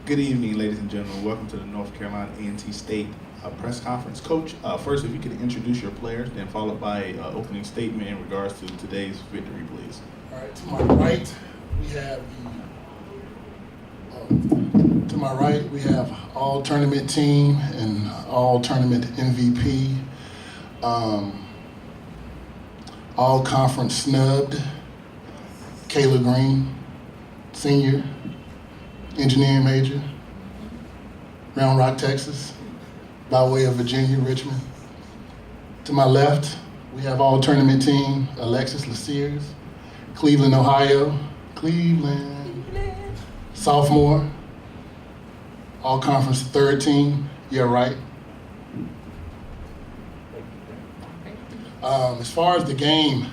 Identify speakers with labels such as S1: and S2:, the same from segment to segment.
S1: Good evening, ladies and gentlemen. Welcome to the North Carolina A&T State press conference. Coach, first, if you could introduce your players, then followed by an opening statement in regards to today's victory, please.
S2: All right, to my right, we have all tournament team and all tournament MVP, all conference snubbed, Kayla Green, senior, engineering major, Round Rock, Texas, by way of Virginia, Richmond. To my left, we have all tournament team, Alexis Lasears, Cleveland, Ohio, sophomore, all conference third team, you're right. As far as the game,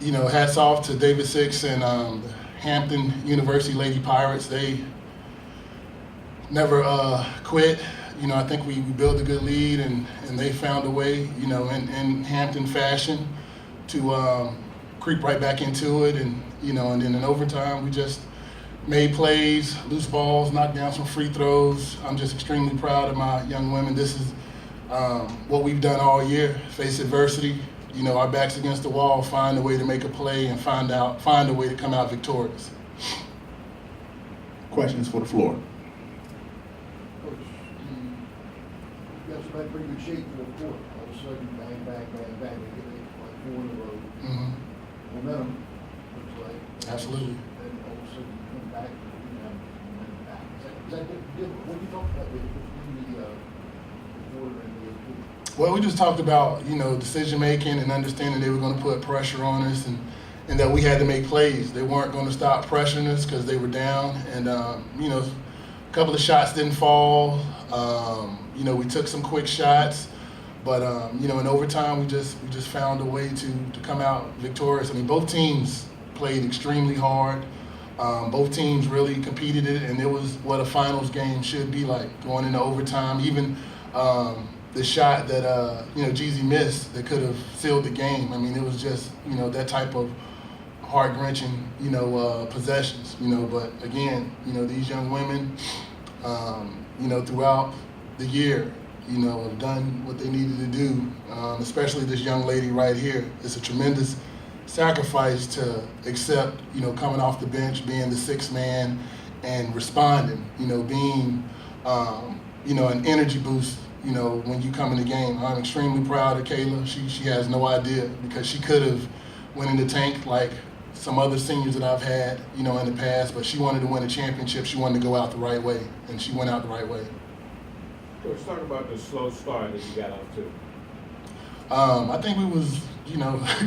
S2: hats off to David Six and the Hampton University Lady Pirates. They never quit. I think we built a good lead and they found a way, in Hampton fashion to creep right back into it. And then in overtime, we just made plays, loose balls, knocked down some free throws. I'm just extremely proud of my young women. This is what we've done all year, face adversity, our backs against the wall, find a way to make a play and find a way to come out victorious.
S1: Questions for the floor.
S3: Coach, you guys have had pretty good shape for the quarter. All of a sudden, bang, bang, bang, bang, they get like 4 in a row.
S2: Mm-hmm.
S3: Momentum, looks like.
S2: Absolutely.
S3: And all of a sudden, you come back and you have momentum back. Is that different? What do you talk about between the quarter and the quarter?
S2: Well, we just talked about, decision making and understanding they were going to put pressure on us and that we had to make plays. They weren't going to stop pressuring us because they were down. And, a couple of shots didn't fall. We took some quick shots. But, in overtime, we just found a way to come out victorious. I mean, both teams played extremely hard. Both teams really competed it, and it was what a finals game should be like, going into overtime. Even the shot that Jeezy missed that could have sealed the game. I mean, it was just that type of heart-wrenching possessions. But again, these young women, throughout the year, have done what they needed to do. Especially this young lady right here. It's a tremendous sacrifice to accept, coming off the bench, being the sixth man, and responding. Being, an energy boost. When you come in the game. I'm extremely proud of Kayla. She has no idea because she could have went in the tank like some other seniors that I've had, in the past, but she wanted to win a championship. She wanted to go out the right way, and she went out the right way.
S4: Coach, talk about the slow start that you got off to.
S2: I think we was,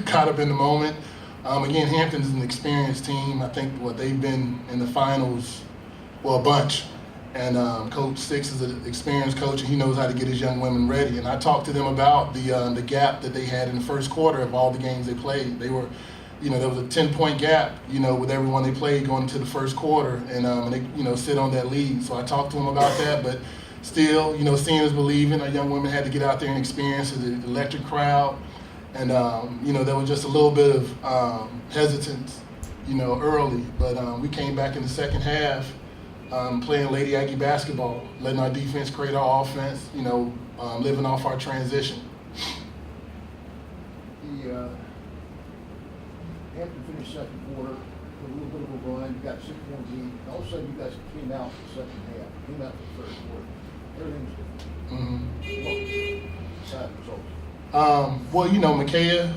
S2: caught up in the moment. Again, Hampton's an experienced team. I think they've been in the finals, a bunch. And Coach Six is an experienced coach, and he knows how to get his young women ready. And I talked to them about the gap that they had in the first quarter of all the games they played. They were, there was a 10-point gap, with everyone they played going into the first quarter, and they, sit on that lead. So I talked to them about that, but still, seeing is believing. Our young women had to get out there and experience the electric crowd, and there was just a little bit of hesitance, early. But we came back in the second half. Playing Lady Aggie basketball, letting our defense create our offense, living off our transition.
S3: The Hampton finished second quarter with a little bit of a run. You got 6-point lead. All of a sudden, you guys came out in the second half, came out in the third quarter. Everything was different. Side results.
S2: Micaiah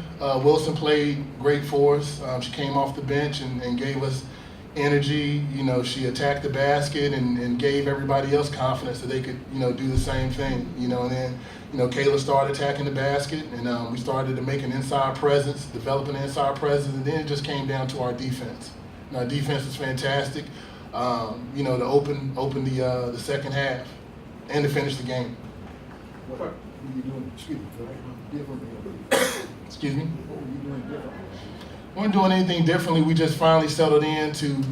S2: Wilson played great for us. She came off the bench and gave us energy. She attacked the basket and gave everybody else confidence that they could, do the same thing. And then, Kayla started attacking the basket, and we started to make an inside presence, develop an inside presence, and then it just came down to our defense. And our defense was fantastic, to open the second half and to finish the game.
S3: What were you doing? Differently?
S2: Excuse me?
S3: What were you doing differently?
S2: We weren't doing anything differently. We just finally settled in to,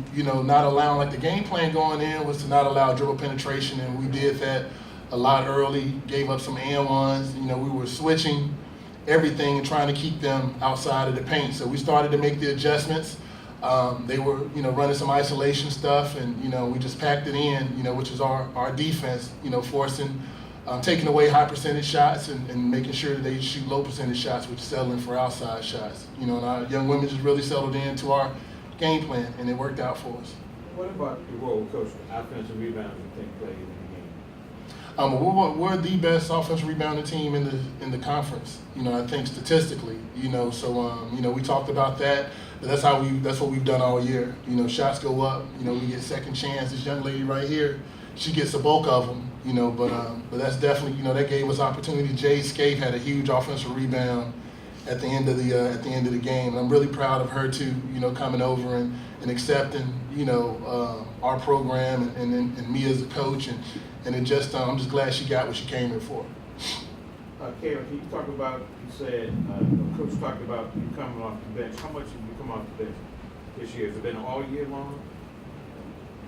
S2: not allowing, like the game plan going in was to not allow dribble penetration, and we did that a lot early, gave up some and ones. We were switching everything and trying to keep them outside of the paint. So we started to make the adjustments. They were, running some isolation stuff, and, we just packed it in, which is our defense, forcing, taking away high percentage shots and making sure that they shoot low percentage shots, which is settling for outside shots. And our young women just really settled into our game plan, and it worked out for us.
S4: What about the role, Coach, the offensive rebounds you think played in the game?
S2: We're the best offensive rebounding team in the conference. I think statistically. So we talked about that. But that's what we've done all year. Shots go up. We get second chance. This young lady right here, she gets the bulk of them. But that's definitely that gave us opportunity. Jade Scaife had a huge offensive rebound at the end of the game. And I'm really proud of her too. Coming over and accepting our program and me as a coach and it just I'm just glad she got what she came here for.
S4: Karen, can you talk about, you said, Coach talked about you coming off the bench. How much have you come off the bench this year? Has it been all year long?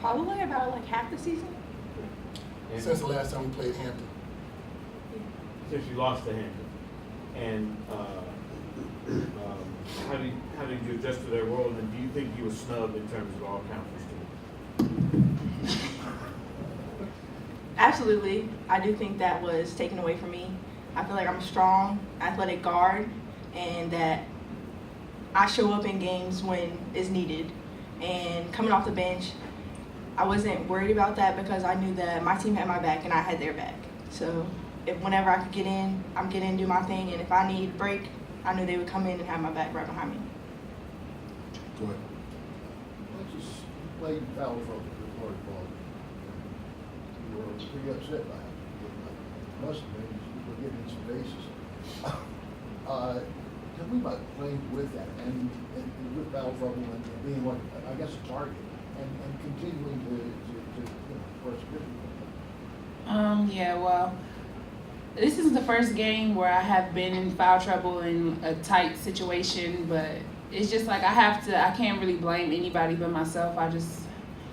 S5: Probably about like half the season.
S4: And
S2: Since the last time we played Hampton.
S4: since you lost to Hampton. And how did you adjust to their role? And do you think you were snubbed in terms of all conference teams?
S5: Absolutely. I do think that was taken away from me. I feel like I'm a strong, athletic guard, and that I show up in games when it's needed. And coming off the bench, I wasn't worried about that because I knew that my team had my back and I had their back. So whenever I could get in, I'm getting in, do my thing, and if I need a break, I knew they would come in and have my back right behind me.
S2: Go ahead.
S3: Let's just play foul trouble with Florida ball. You were pretty upset by it. Must have been, you were getting some bases. Tell me about playing with that and with foul trouble and being like, I guess, a target and continuing to force difficult.
S6: Yeah, well, this is the first game where I have been in foul trouble in a tight situation, but it's just like I can't really blame anybody but myself. I just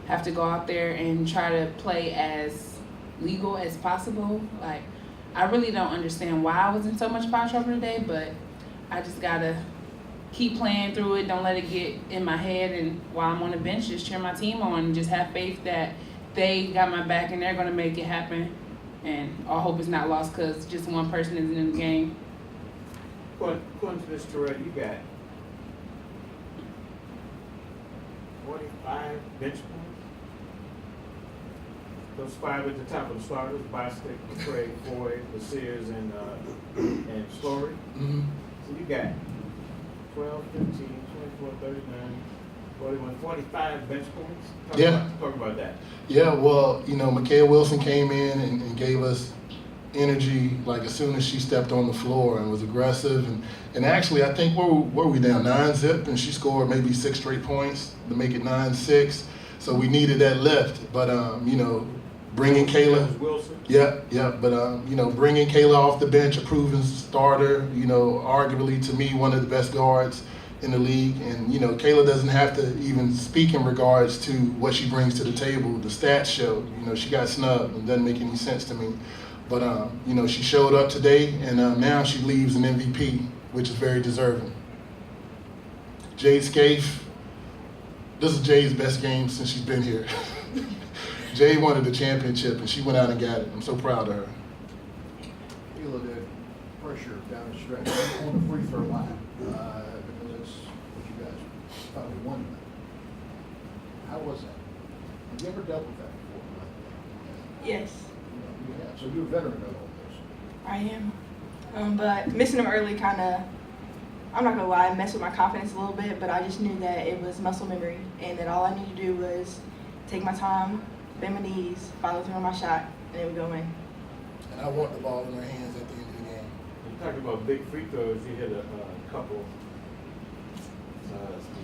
S6: have to go out there and try to play as legal as possible. Like, I really don't understand why I was in so much foul trouble today, but I just gotta keep playing through it. Don't let it get in my head, and while I'm on the bench, just cheer my team on and just have faith that they got my back and they're gonna make it happen. And all hope is not lost because just one person isn't in the game.
S4: According to this, Tarrell, you got 45 bench points. Those 5 at the top of the starters: Bostic, McCray, Foy, Sears, and Story.
S2: Mm-hmm.
S4: So you got 12, 15, 24, 39, 41, 45 bench points. Talk about that.
S2: Yeah, well, Micaiah Wilson came in and gave us energy like as soon as she stepped on the floor and was aggressive. And actually, I think were we down 9-0, and she scored maybe 6 straight points to make it 9-6. So we needed that lift. But, bringing Kayla.
S4: Wilson.
S2: Yeah. But, bringing Kayla off the bench, a proven starter, arguably to me one of the best guards in the league. And, Kayla doesn't have to even speak in regards to what she brings to the table. The stats show, she got snubbed and doesn't make any sense to me. But, she showed up today, and now she leaves an MVP, which is very deserving. Jade Scaife, this is Jade's best game since she's been here. Jade wanted the championship, and she went out and got it. I'm so proud of her.
S3: Feel the pressure down the stretch on the free throw line because that's what you guys probably won. How was that? Have you ever dealt with that before?
S5: Yes,
S3: You have. So you're a veteran of all this.
S5: I am. But missing them early kind of, I'm not going to lie, messed with my confidence a little bit, but I just knew that it was muscle memory and that all I needed to do was take my time, bend my knees, follow through on my shot, and it would go in.
S2: And I want the ball in her hands at the end of the game.
S4: You talking about big free throws. You hit a couple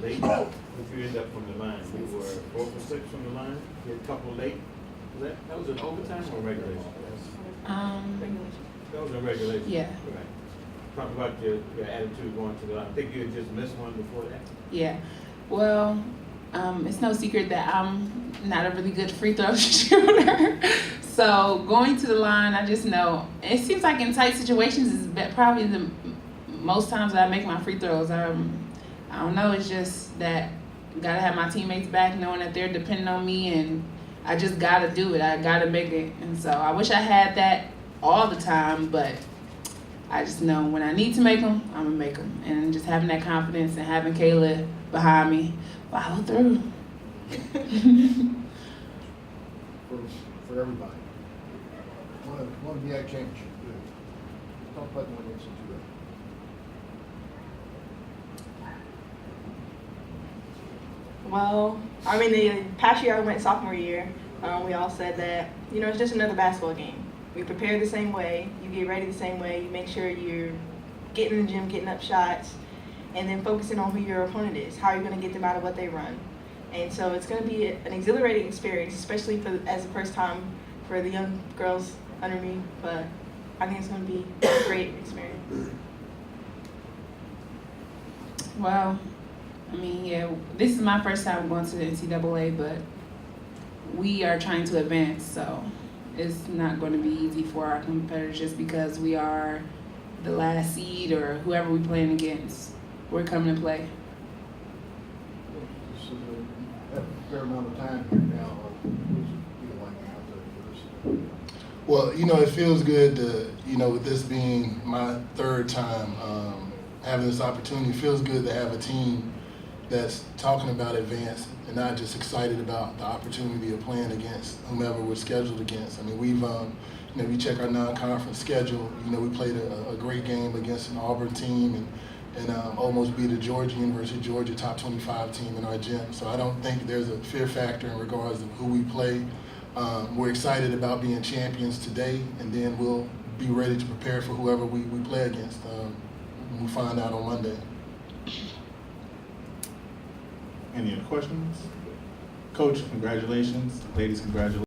S4: late. If you end up from the line, you were 4 for 6 from the line. You hit a couple late. That was in overtime or regulation?
S5: Regulation.
S4: That was in regulation.
S6: Yeah.
S4: Right. Talk about your attitude going to the line. I think you had just missed one before that.
S6: Yeah. Well, it's no secret that I'm not a really good free throw shooter. So going to the line, I just know it seems like in tight situations is probably the most times that I make my free throws. I don't know. It's just that gotta have my teammates back, knowing that they're depending on me, and I just gotta do it. I gotta make it. And so I wish I had that all the time, but I just know when I need to make them, I'm gonna make them. And just having that confidence and having Kayla behind me, follow through.
S3: For everybody. One of the MEAC championship, good. Talk about the one that's into it.
S5: Well, I mean, the past year I went sophomore year, we all said that, you know, it's just another basketball game. We prepare the same way, you get ready the same way, you make sure you're getting in the gym, getting up shots, and then focusing on who your opponent is, how you're going to get them out of what they run. And so it's going to be an exhilarating experience, especially as the first time for the young girls under me, but I think it's going to be a great experience.
S6: Well, I mean, yeah, this is my first time going to the NCAA, but we are trying to advance, so it's not going to be easy for our competitors just because we are the last seed or whoever we're playing against. We're coming to play.
S3: So you have a fair amount of time here now. What does it feel like out there for this?
S2: Well, you know, it feels good to, you know, with this being my third time having this opportunity, it feels good to have a team that's talking about advance and not just excited about the opportunity of playing against whomever we're scheduled against. I mean, we've, you know, we check our non-conference schedule. You know, we played a great game against an Auburn team and almost beat a University of Georgia top 25 team in our gym. So I don't think there's a fear factor in regards to who we play. We're excited about being champions today, and then we'll be ready to prepare for whoever we play against when we find out on Monday.
S1: Any other questions? Coach, congratulations. Ladies, congratulations.